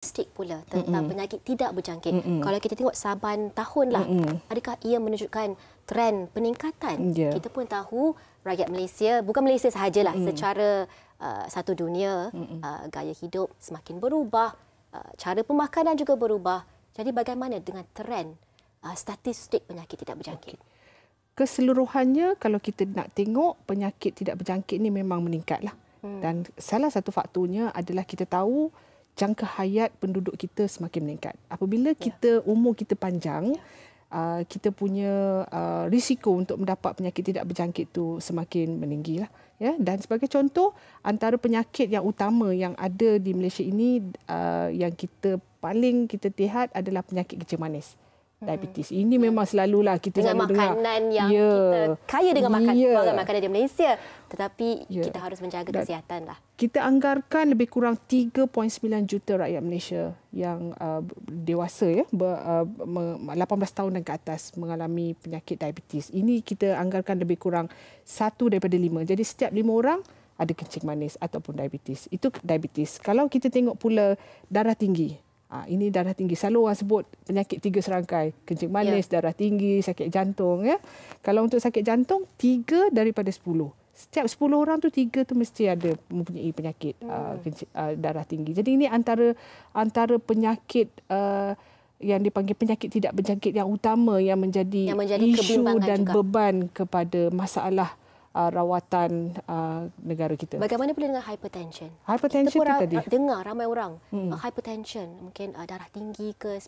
statistik pula tentang penyakit tidak berjangkit. Kalau kita tengok saban tahun lah, adakah ia menunjukkan trend peningkatan? Kita pun tahu rakyat Malaysia, bukan Malaysia sahajalah, secara satu dunia, gaya hidup semakin berubah, cara pemakanan juga berubah. Jadi bagaimana dengan trend statistik penyakit tidak berjangkit? Keseluruhannya, kalau kita nak tengok, penyakit tidak berjangkit ini memang meningkatlah. Dan salah satu faktornya adalah kita tahu jangka hayat penduduk kita semakin meningkat. Apabila umur kita panjang, kita punya risiko untuk mendapat penyakit tidak berjangkit itu semakin meninggilah. Ya, dan sebagai contoh, antara penyakit yang utama yang ada di Malaysia ini yang paling kita lihat adalah penyakit kencing manis. Diabetes. Ini memang selalulah kita dengan selalu dengar. Makanan yang kita kaya dengan makanan di Malaysia. Tetapi kita harus menjaga kesihatan lah. Kita anggarkan lebih kurang 3.9 juta rakyat Malaysia yang dewasa, 18 tahun dan ke atas mengalami penyakit diabetes. Ini kita anggarkan lebih kurang 1 daripada 5. Jadi setiap 5 orang ada kencing manis ataupun diabetes. Itu diabetes. Kalau kita tengok pula darah tinggi. Ini darah tinggi. Selalu orang sebut penyakit 3 serangkai. Kencing manis, darah tinggi, sakit jantung. Ya. Kalau untuk sakit jantung, 3 daripada 10. Setiap 10 orang tu 3 tu mesti ada mempunyai penyakit darah tinggi. Jadi ini antara penyakit yang dipanggil penyakit tidak berjangkit yang utama yang menjadi isu dan juga beban kepada masalah rawatan negara kita. Bagaimana pula dengan hypertension? Hypertension kita tadi dengar ramai orang hypertension, mungkin darah tinggi ke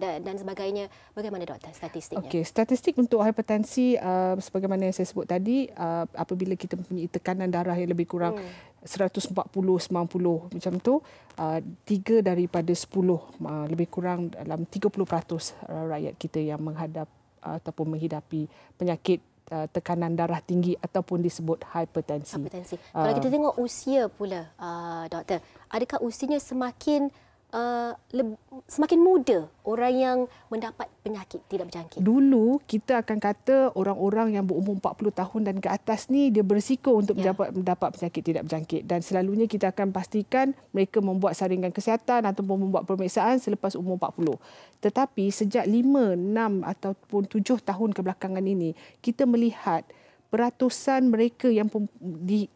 dan sebagainya. Bagaimana doktor statistiknya? Okey, statistik untuk hipertensi sebagaimana yang saya sebut tadi, apabila kita mempunyai tekanan darah yang lebih kurang 140-90 macam tu, 3 daripada 10 lebih kurang dalam 30% rakyat kita yang menghadap ataupun menghidapi penyakit tekanan darah tinggi ataupun disebut hipertensi. Kalau kita tengok usia pula, doktor, adakah usianya semakin muda orang yang mendapat penyakit tidak berjangkit? Dulu kita akan kata orang-orang yang berumur 40 tahun dan ke atas ni dia berisiko untuk mendapat penyakit tidak berjangkit, dan selalunya kita akan pastikan mereka membuat saringan kesihatan ataupun membuat pemeriksaan selepas umur 40. Tetapi sejak 5, 6 ataupun 7 tahun kebelakangan ini kita melihat beratusan mereka yang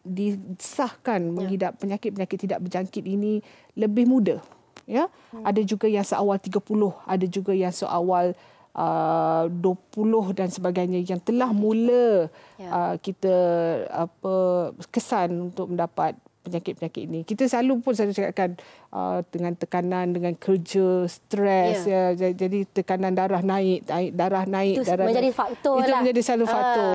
disahkan menghidap penyakit-penyakit tidak berjangkit ini lebih muda. Ya, ada juga yang seawal 30, ada juga yang seawal 20 dan sebagainya yang telah mula kita kesan untuk mendapat penyakit-penyakit ini. Kita selalu cakapkan dengan tekanan, dengan kerja, stres, jadi tekanan darah naik, itu menjadi faktor lah. Itu menjadi selalu faktor.